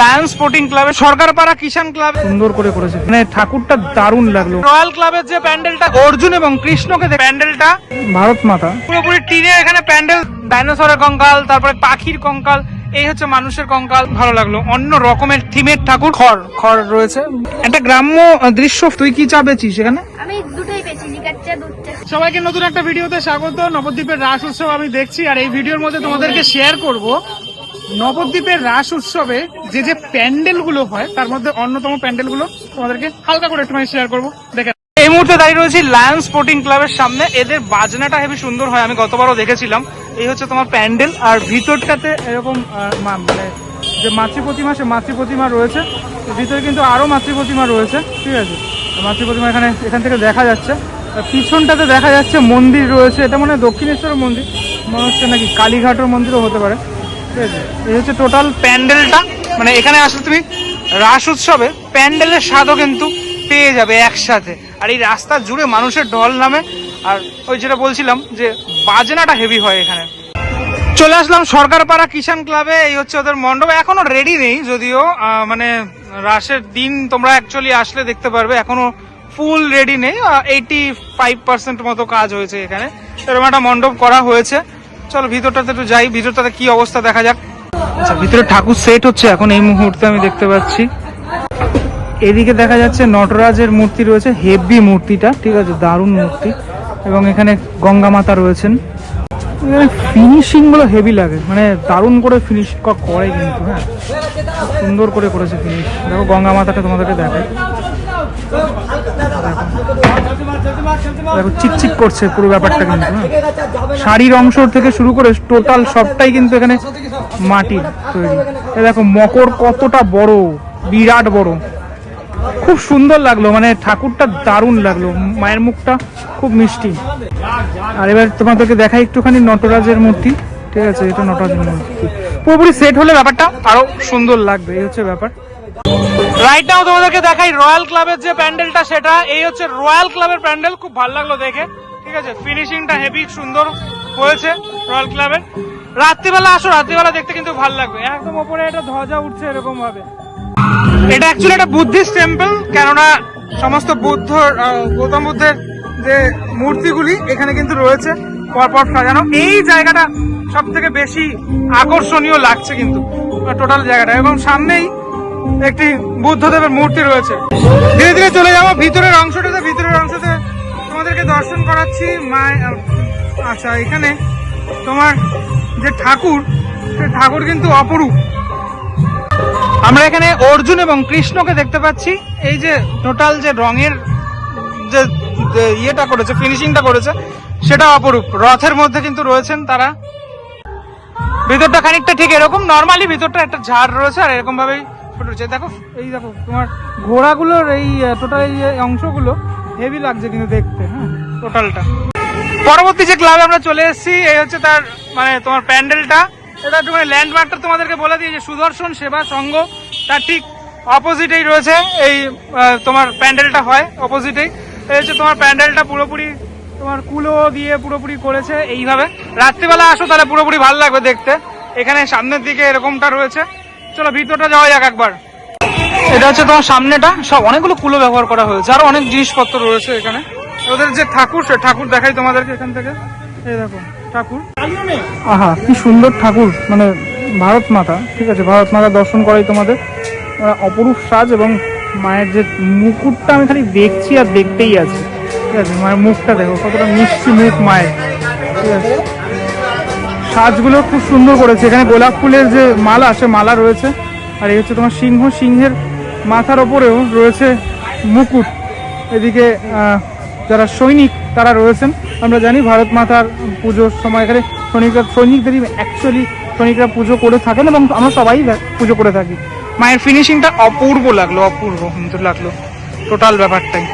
Lions sporting ক্লাবে সরকারপাড়া কিষান club সুন্দর করে করেছে, মানে ঠাকুরটা দারুণ লাগলো। রয়্যাল ক্লাবের যে প্যান্ডেলটা অর্জুন এবং কৃষ্ণকে প্যান্ডেলটা ভারত মাতা পুরোপুরি টিনের এখানে প্যান্ডেল, ডাইনোসরের কঙ্কাল, তারপরে পাখির কঙ্কাল, এই হচ্ছে মানুষের কঙ্কাল, ভালো লাগলো। অন্য রকমের থিমের ঠাকুর, খড় খড় রয়েছে, একটা গ্রাম্য দৃশ্য। তুই কি চা বেচিস এখানে? আমি দুটোই বেচি, নিকাচ্চা দুধটা। সবাইকে নতুন একটা ভিডিওতে স্বাগত। নবদ্বীপের রাস উৎসব আমি দেখছি, আর এই ভিডিওর মধ্যে তোমাদেরকে শেয়ার করব নবদ্বীপের রাস উৎসবে যে যে প্যান্ডেল গুলো হয় তার মধ্যে অন্যতম প্যান্ডেল গুলো তোমাদেরকে হালকা করে একটু শেয়ার করবো। দেখেন, এই মুহূর্তে দাঁড়িয়ে রয়েছি লায়ন্স স্পোর্টিং ক্লাবের সামনে। এদের বাজনাটা হেবি সুন্দর হয়, আমি গতবারও দেখেছিলাম। এই হচ্ছে তোমার প্যান্ডেল, আর ভিতরটাতে এরকম মানে যে মাতৃ প্রতিমা, সে মাতৃ প্রতিমা রয়েছে। ভিতরে কিন্তু আরো মাতৃ প্রতিমা রয়েছে, ঠিক আছে। মাতৃ প্রতিমা এখান থেকে দেখা যাচ্ছে। পিছনটাতে দেখা যাচ্ছে মন্দির রয়েছে, এটা মনে হয় দক্ষিণেশ্বরের মন্দির, মনে হচ্ছে নাকি কালীঘাটের মন্দিরও হতে পারে, ঠিক আছে। এই হচ্ছে টোটাল প্যান্ডেলটা। মানে এখানে আসলে তুমি রাস উৎসবে প্যান্ডেলের স্বাদও কিন্তু পেয়ে যাবে একসাথে। আর এই রাস্তা জুড়ে মানুষের ঢল নামে, আর ওই যেটা বলছিলাম যে বাজনাটা হেভি হয় এখানে। চলে আসলাম সরকারপাড়া কিষান ক্লাবে। এই হচ্ছে ওদের মণ্ডপ, এখনো রেডি নেই যদিও, মানে রাসের দিন তোমরা অ্যাকচুয়ালি আসলে দেখতে পারবে, এখনো ফুল রেডি নেই, 85% মতো কাজ হয়েছে এখানে। এরকম একটা মণ্ডপ করা হয়েছে। চলো ভিতরটাতে একটু যাই, ভিতরটাতে কি অবস্থা দেখা যাক। আচ্ছা, ভিতরে ঠাকুর সেট হচ্ছে এখন এই মুহূর্তে আমি দেখতে পাচ্ছি। এদিকে দেখা যাচ্ছে নটরাজের মূর্তি রয়েছে, হেভি মূর্তিটা, ঠিক আছে, দারুণ মূর্তি। এবং এখানে গঙ্গা মাতা রয়েছেন। ফিনিশিং গুলো হেভি লাগে, মানে দারুণ করে ফিনিশ করে কিন্তু, হ্যাঁ সুন্দর করে করেছে ফিনিশ। দেখো গঙ্গা মাতাটা তোমাদেরকে দেখাই, দেখো চিকচিক করছে পুরো ব্যাপারটা কিন্তু, হ্যাঁ শাড়ির অংশ থেকে শুরু করে টোটাল সবটাই কিন্তু এখানে মাটির তৈরি। দেখো মকর কতটা বড়, বিরাট বড়, খুব সুন্দর লাগলো, মানে ঠাকুরটা দারুণ লাগলো, মায়ের মুখটা খুব মিষ্টি। আর এবার তোমাদেরকে দেখাই একটুখানি নটরাজের মূর্তি, ঠিক আছে, এটা নটরাজের মূর্তি পুরোপুরি সেট হলে ব্যাপারটা আরো সুন্দর লাগবে, এই হচ্ছে ব্যাপার। রাইট নাও তোমাদেরকে দেখাই রয়্যাল ক্লাবের যে প্যান্ডেলটা, সেটা এই হচ্ছে রয়্যাল ক্লাবের প্যান্ডেল। খুব ভালো লাগলো দেখে, ঠিক আছে, ফিনিশিংটা হেভি সুন্দর হয়েছে রয়্যাল ক্লাবের। রাত্রিবেলা আসো, রাত্রিবেলা দেখতে কিন্তু ভালো লাগবে। একদম ওপরে এটা ধ্বজা উঠছে এরকম ভাবে। এটা অ্যাকচুয়ালি একটা বুদ্ধিস্ট টেম্পল, কেননা সমস্ত গৌতম বুদ্ধের যে মূর্তিগুলি এখানে কিন্তু রয়েছে পরপর সাজানো। এই জায়গাটা সব থেকে বেশি আকর্ষণীয় লাগছে কিন্তু টোটাল জায়গাটা, এবং সামনেই একটি বুদ্ধদেবের মূর্তি রয়েছে। ধীরে ধীরে চলে যাবো ভিতরের অংশটাতে। ভিতরের অংশতে তোমাদেরকে দর্শন করাচ্ছি আচ্ছা, এখানে তোমার যে ঠাকুর, সে ঠাকুর কিন্তু অপরূপ। আমরা এখানে অর্জুন এবং কৃষ্ণকে দেখতে পাচ্ছি। এই যে টোটাল যে রঙের যে ইয়েটা করেছে, ফিনিশিংটা করেছে, সেটা অপরূপ। রথের মধ্যে কিন্তু রয়েছেন তারা। ভিতরটা খানিকটা ঠিক এরকম, নর্মালি ভিতরটা একটা ঝাড় রয়েছে, আর এরকম ভাবেই রয়েছে। দেখো এই দেখো তোমার ঘোড়াগুলোর এই টোটাল এই অংশগুলো হেভি লাগছে কিন্তু দেখতে, হ্যাঁ টোটালটা। পরবর্তী যে ক্লাবে আমরা চলে এসেছি, এই হচ্ছে তার মানে তোমার প্যান্ডেলটা। এটা একটু মানে ল্যান্ডমার্কটা তোমাদেরকে বলে দিই, যে সুদর্শন সেবা সংঘ, তার ঠিক অপোজিটেই রয়েছে এই তোমার প্যান্ডেলটা হয়, অপোজিটেই। এই হচ্ছে তোমার প্যান্ডেলটা পুরোপুরি তোমার কুলো দিয়ে পুরোপুরি করেছে এইভাবে। রাত্রিবেলা আসো তাহলে পুরোপুরি ভালো লাগবে দেখতে। এখানে সামনের দিকে এরকমটা রয়েছে। চলো ভিতরটা যাওয়া যাক একবার। এটা হচ্ছে তোমার সামনেটা, সব অনেকগুলো কুলো ব্যবহার করা হয়েছে, আরো অনেক জিনিসপত্র রয়েছে এখানে। ওদের যে ঠাকুর, সে ঠাকুর দেখাই তোমাদেরকে এখান থেকে। এই দেখো ঠাকুর, আহা কি সুন্দর ঠাকুর, মানে ভারত মাতা, ঠিক আছে, ভারত মাতা দর্শন করাই তোমাদের। অপরূপ সাজ, এবং মায়ের যে মুকুটটা আমি খালি দেখছি আর দেখতেই আছি, ঠিক আছে। মায়ের মুখটা দেখো কতটা মিষ্টি মুখ মায়ের, ঠিক আছে। সাজগুলো খুব সুন্দর করেছে। এখানে গোলাপ ফুলের যে মালা, সে মালা রয়েছে। আর এই হচ্ছে তোমার সিংহের মাথার ওপরেও রয়েছে মুকুট। এদিকে যারা সৈনিক তারা রয়েছেন। আমরা জানি ভারত মাতার পুজোর সময় এখানে সৈনিকদেরই অ্যাকচুয়ালি সৈনিকরা পুজো করে থাকেন, এবং আমরা সবাই পুজো করে থাকি। মায়ের ফিনিশিংটা অপূর্ব লাগলো, অপূর্ব সুন্দর লাগলো টোটাল ব্যাপারটাই।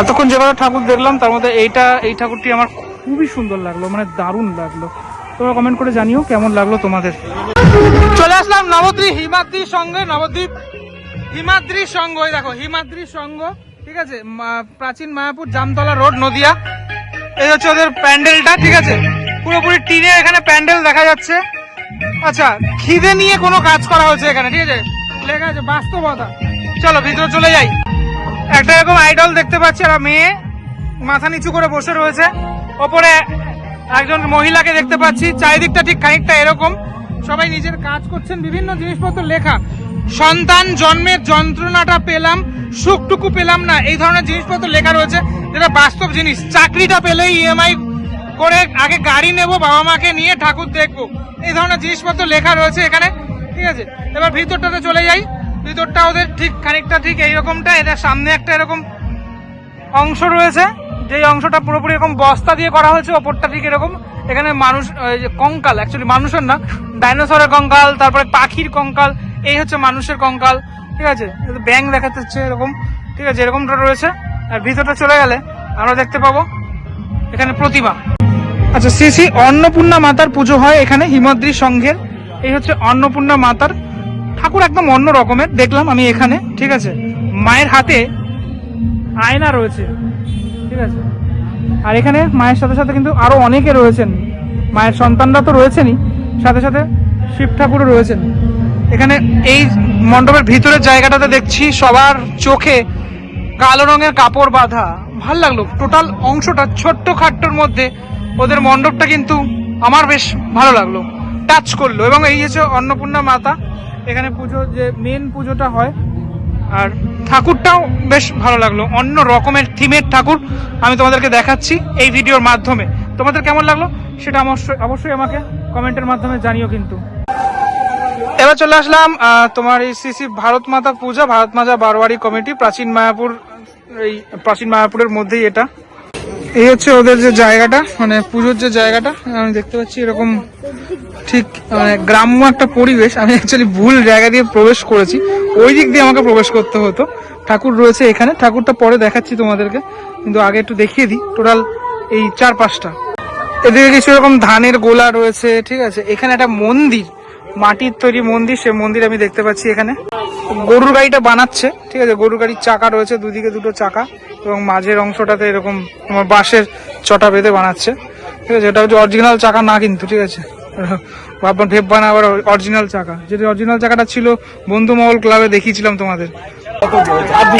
এতক্ষণ যেভাবে ঠাকুর দেখলাম তার মধ্যে এই ঠাকুরটি আমার খুবই সুন্দর লাগলো, মানে দারুণ লাগলো। তোমরা কমেন্ট করে জানিও কেমন লাগলো তোমাদের। চলে আসলাম নবদ্বীপ হিমাদ্রি সংঘে, নবদ্বীপ হিমাদ্রি সংঘ। এই দেখো হিমাদ্রি সংঘ, ঠিক আছে, প্রাচীন মায়াপুর, জামতলা রোড, নদিয়া। এই হচ্ছে ওদের প্যান্ডেলটা, ঠিক আছে, পুরোপুরি টিনের এখানে প্যান্ডেল দেখা যাচ্ছে। আচ্ছা, খিদে নিয়ে কোনো কাজ করা হচ্ছে এখানে, ঠিক আছে, লেখা আছে বাস্তবতা। চলো ভিতরে চলে যাই। একটা এরকম আইডল দেখতে পাচ্ছি, আর মেয়ে মাথা নিচু করে বসে রয়েছে, ওপরে একজন মহিলাকে দেখতে পাচ্ছি। চারিদিকটা ঠিক খানিকটা এরকম, সবাই নিজের কাজ করছেন, বিভিন্ন জিনিসপত্র লেখা, সন্তান জন্মের যন্ত্রণাটা পেলাম, সুখটুকু পেলাম না, এই ধরনের জিনিসপত্র লেখা রয়েছে, যেটা বাস্তব জিনিস। চাকরিটা পেলেই ইএমআই করে আগে গাড়ি নেব, বাবা মাকে নিয়ে ঠাকুর দেখবো, এই ধরনের জিনিসপত্র লেখা রয়েছে এখানে, ঠিক আছে। এবার ভিতরটাতে চলে যাই। ভিতরটা ওদের ঠিক খানিকটা ঠিক এইরকমটা, এদের সামনে একটা এরকম অংশ রয়েছে, যেই অংশটা পুরোপুরি এরকম বস্তা দিয়ে করা হয়েছে, ওপরটা ঠিক এরকম। এখানে মানুষ কঙ্কাল, অ্যাকচুয়ালি মানুষের না, ডাইনোসরের কঙ্কাল, তারপরে পাখির কঙ্কাল, এই হচ্ছে মানুষের কঙ্কাল, ঠিক আছে। ব্যাঙ দেখাতে হচ্ছে এরকম, ঠিক আছে, এরকমটা রয়েছে। আর ভিতরটা চলে গেলে আমরা দেখতে পাবো এখানে প্রতিমা। আচ্ছা, শ্রী শ্রী অন্নপূর্ণা মাতার পুজো হয় এখানে হিমদ্রি সংঘের। এই হচ্ছে অন্নপূর্ণা মাতার ঠাকুর, একদম অন্য রকমের দেখলাম আমি এখানে, ঠিক আছে। মায়ের হাতে আয়না রয়েছে, ঠিক আছে। আর এখানে মায়ের সাথে সাথে কিন্তু আরো অনেকে রয়েছেন, মায়ের সন্তানরা তো রয়েছেনই, সাথে সাথে শিব ঠাকুরও রয়েছেন এখানে। এই মণ্ডপের ভিতরের জায়গাটাতে দেখছি সবার চোখে কালো রঙের কাপড় বাঁধা, ভাল লাগলো। টোটাল অংশটা ছোট্ট খাট্টোর মধ্যে ওদের মণ্ডপটা কিন্তু আমার বেশ ভালো লাগলো, টাচ করলো। এবং এই হচ্ছে অন্নপূর্ণা মাতা, এখানে পুজো, যে মেন পুজোটা হয়। আর ঠাকুরটাও বেশ ভালো লাগলো, অন্য রকমের থিমের ঠাকুর আমি তোমাদেরকে দেখাচ্ছি এই ভিডিওর মাধ্যমে। তোমাদের কেমন লাগলো সেটা অবশ্যই আমাকে কমেন্টের মাধ্যমে জানিও কিন্তু। এবার চলে আসলাম তোমার এই শ্রী শ্রী ভারত মাতা পূজা, ভারত মাতা বারোয়ারি কমিটি, প্রাচীন মায়াপুর। এই প্রাচীন মায়াপুরের মধ্যেই এটা। এই হচ্ছে ওদের যে জায়গাটা, মানে পুজোর যে জায়গাটা আমি দেখতে পাচ্ছি, এরকম ঠিক মানে গ্রাম্য একটা পরিবেশ। আমি অ্যাকচুয়ালি ভুল জায়গা দিয়ে প্রবেশ করেছি, ওই দিক দিয়ে আমাকে প্রবেশ করতে হতো। ঠাকুর রয়েছে এখানে, ঠাকুরটা পরে দেখাচ্ছি তোমাদেরকে, কিন্তু আগে একটু দেখিয়ে দিই টোটাল এই চারপাশটা। এদিকে কিছু এরকম ধানের গোলা রয়েছে, ঠিক আছে। এখানে একটা মন্দির, মাটির তৈরি মন্দির, সে মন্দির আমি দেখতে পাচ্ছি এখানে। গরুর গাড়িটা বানাচ্ছে, ঠিক আছে, গরুর গাড়ির চাকা রয়েছে, দুদিকে দুটো চাকা, এবং মাঝের অংশটাতে এরকম তোমার বাঁশের চটা বেঁধে বানাচ্ছে, ঠিক আছে। এটা হচ্ছে অরিজিনাল চাকা না কিন্তু, ঠিক আছে, ভাববেন ভেববা না আবার অরিজিনাল চাকা। যেটা অরিজিনাল চাকাটা ছিল বন্ধুমহল ক্লাবে দেখিয়েছিলাম তোমাদের।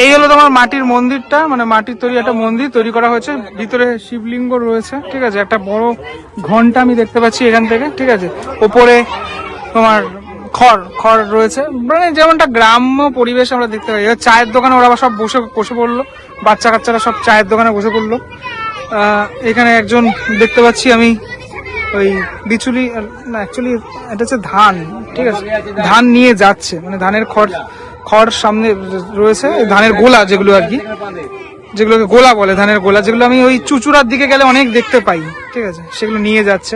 এই হলো তোমার মাটির মন্দিরটা, মানে মাটির তৈরি একটা মন্দির তৈরি করা হয়েছে, ভিতরে শিবলিঙ্গ রয়েছে, ঠিক আছে। একটা বড় ঘন্টা আমি দেখতে পাচ্ছি এখান থেকে, ঠিক আছে। ওপরে তোমার খড় রয়েছে, মানে যেমনটা গ্রাম্য পরিবেশ আমরা দেখতে পাই। চায়ের দোকানে ওরা সব বসে পড়লো, বাচ্চা কাচ্চারা সব চায়ের দোকানে বসে পড়লো। এখানে একজন দেখতে পাচ্ছি আমি, ওই বিচুলি না, অ্যাকচুয়ালি এটা হচ্ছে ধান, ঠিক আছে, ধান নিয়ে যাচ্ছে, মানে ধানের খড় সামনে রয়েছে, ধানের গোলা যেগুলো আর কি, যেগুলোকে গোলা বলে, ধানের গোলা, যেগুলো আমি ওই চুচুড়ার দিকে গেলে অনেক দেখতে পাই, ঠিক আছে, সেগুলো নিয়ে যাচ্ছে।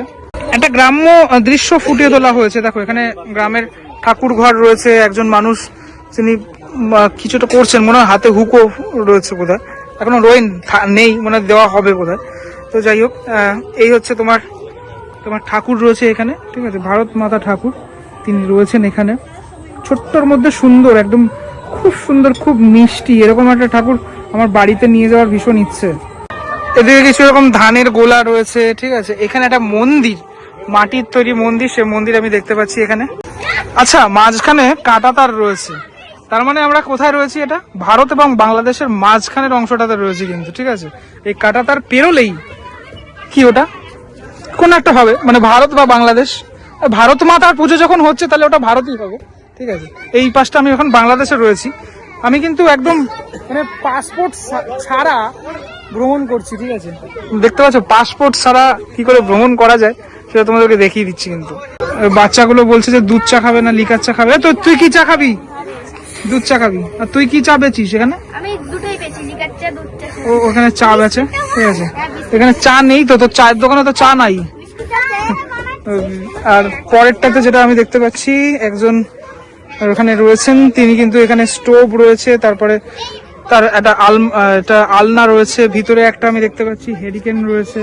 একটা গ্রাম্য দৃশ্য ফুটিয়ে তোলা হয়েছে। দেখো এখানে গ্রামের ঠাকুর ঘর রয়েছে, একজন মানুষ তিনি কিছুটা করছেন, মনে হয় হাতে হুকো রয়েছে বোধহয়, এখনো নেই, মনে দেওয়া হবে বোধহয়। তো যাই হোক, এই হচ্ছে তোমার ঠাকুর রয়েছে এখানে, ঠিক আছে, ভারত মাতা ঠাকুর তিনি রয়েছেন এখানে। ছোট্টর মধ্যে সুন্দর, একদম খুব সুন্দর, খুব মিষ্টি, এরকম একটা ঠাকুর আমার বাড়িতে নিয়ে যাওয়ার ভীষণ ইচ্ছে। এদিকে কিছু এরকম ধানের গোলা রয়েছে, ঠিক আছে। এখানে একটা মন্দির, মাটির তৈরি মন্দির, সে মন্দির আমি দেখতে পাচ্ছি এখানে। আচ্ছা, মাঝখানে কাঁটাতার রয়েছে, তার মানে আমরা কোথায় রয়েছি? এটা ভারত এবং বাংলাদেশের মাঝখানের অংশটাতে রয়েছে কিন্তু, ঠিক আছে। এই কাঁটাতার পেরোলেই কি ওটা কোন একটা হবে, মানে ভারত বা বাংলাদেশ। ভারত মাতার পুজো যখন হচ্ছে তাহলে ওটা ভারতই হবে, ঠিক আছে। এই পাশটা আমি এখন বাংলাদেশে রয়েছি, আমি কিন্তু একদম মানে পাসপোর্ট ছাড়া ভ্রমণ করছি, ঠিক আছে। দেখতে পাচ্ছ পাসপোর্ট ছাড়া কি করে ভ্রমণ করা যায় সেটা তোমাদেরকে দেখিয়ে দিচ্ছি। কিন্তু বাচ্চাগুলো বলছে যে দুধ চা খাবে না লিকার চা খাবে। তো তুই কি চা খাবি? দুধ চা খাবি। আর তুই কি চা বেচিস এখানে? আমি দুটোই বেচি, লিকার চা, দুধ চা। ও ওখানে চা বেচে, ঠিক আছে। এখানে চা নেই তো, তোর চায়ের দোকানে তো চা নাই। আর পরেরটাতে যেটা আমি দেখতে পাচ্ছি একজন ওখানে রয়েছেন, তিনি কিন্তু এখানে স্টোভ রয়েছে, তারপরে তার একটা আলনা রয়েছে, ভিতরে একটা আমি দেখতে পাচ্ছি হেরিকেন রয়েছে।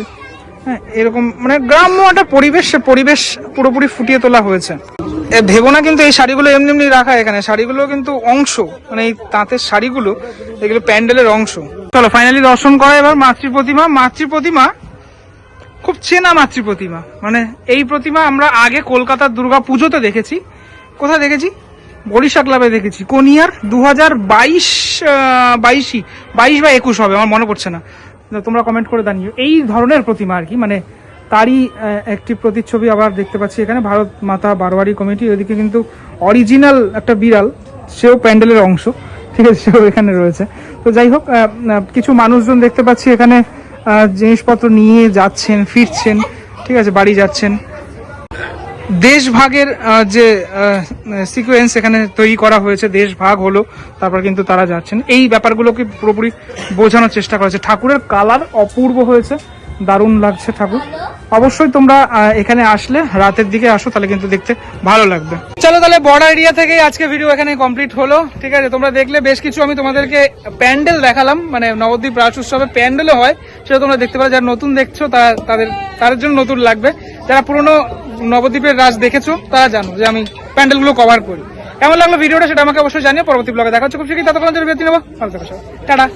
হ্যাঁ, এরকম মানে গ্রাম্য একটা পরিবেশ, সে পরিবেশ পুরোপুরি ফুটিয়ে তোলা হয়েছে। ভেবো না কিন্তু এই শাড়িগুলো এমনি এমনি রাখা এখানে, শাড়িগুলো কিন্তু অংশ, মানে এই তাঁতের শাড়িগুলো এগুলো প্যান্ডেলের অংশ। চলো ফাইনালি দর্শন করা এবার মাতৃ প্রতিমা। খুব চেনা মাতৃ প্রতিমা। মানে এই প্রতিমা আমরা আগে কলকাতার দুর্গা পুজোতে দেখেছি। কোথায় দেখেছি? বরিশা ক্লাবে দেখেছি, কোনিয়ার 2022 বা 21 হবে, আমার মনে পড়ছে না, তোমরা কমেন্ট করে জানিও। এই ধরনের প্রতিমা আর কি, মানে তারই একটি প্রতিচ্ছবি আবার দেখতে পাচ্ছি এখানে। ভারত মাতা বারোয়ারি কমিটি, ওইদিকে কিন্তু অরিজিনাল একটা বিড়াল, সেও প্যান্ডেলের অংশ, ঠিক আছে, সেও এখানে রয়েছে। তো যাই হোক, কিছু মানুষজন দেখতে পাচ্ছি এখানে জিনিসপত্র নিয়ে যাচ্ছেন, ফিরছেন, ঠিক আছে, বাড়ি যাচ্ছেন। দেশ ভাগের যে সিকোয়েন্স এখানে তৈরি করা হয়েছে, দেশ ভাগ হলো, তারপর কিন্তু তারা যাচ্ছেন, এই ব্যাপারগুলোকে পুরোপুরি বোঝানোর চেষ্টা করেছে। ঠাকুরের কালার অপূর্ব হয়েছে, দারুণ লাগছে ঠাকুর। অবশ্যই তোমরা এখানে আসলে রাতের দিকে আসো, তাহলে কিন্তু দেখতে ভালো লাগবে। চলো তাহলে বর্ডার এরিয়া থেকে আজকে ভিডিও এখানে কমপ্লিট হলো, ঠিক আছে। তোমরা দেখলে বেশ কিছু আমি তোমাদেরকে প্যান্ডেল দেখালাম, মানে নবদ্বীপ রাস উৎসবে প্যান্ডেলও হয়, সেটা তোমরা দেখতে পারো। যারা নতুন দেখছো তাদের জন্য নতুন লাগবে, যারা পুরোনো নবদ্বীপের রাস দেখেছো তারা জানো যে আমি প্যান্ডেলগুলো কভার করি। কেমন লাগলো ভিডিওটা সেটা আমাকে অবশ্যই জানিও। পরবর্তী ব্লগে দেখা হচ্ছে খুব শীঘ্রই, ততক্ষণ বিরতি নেবো, ভালো থেকো সবাই, টাটা।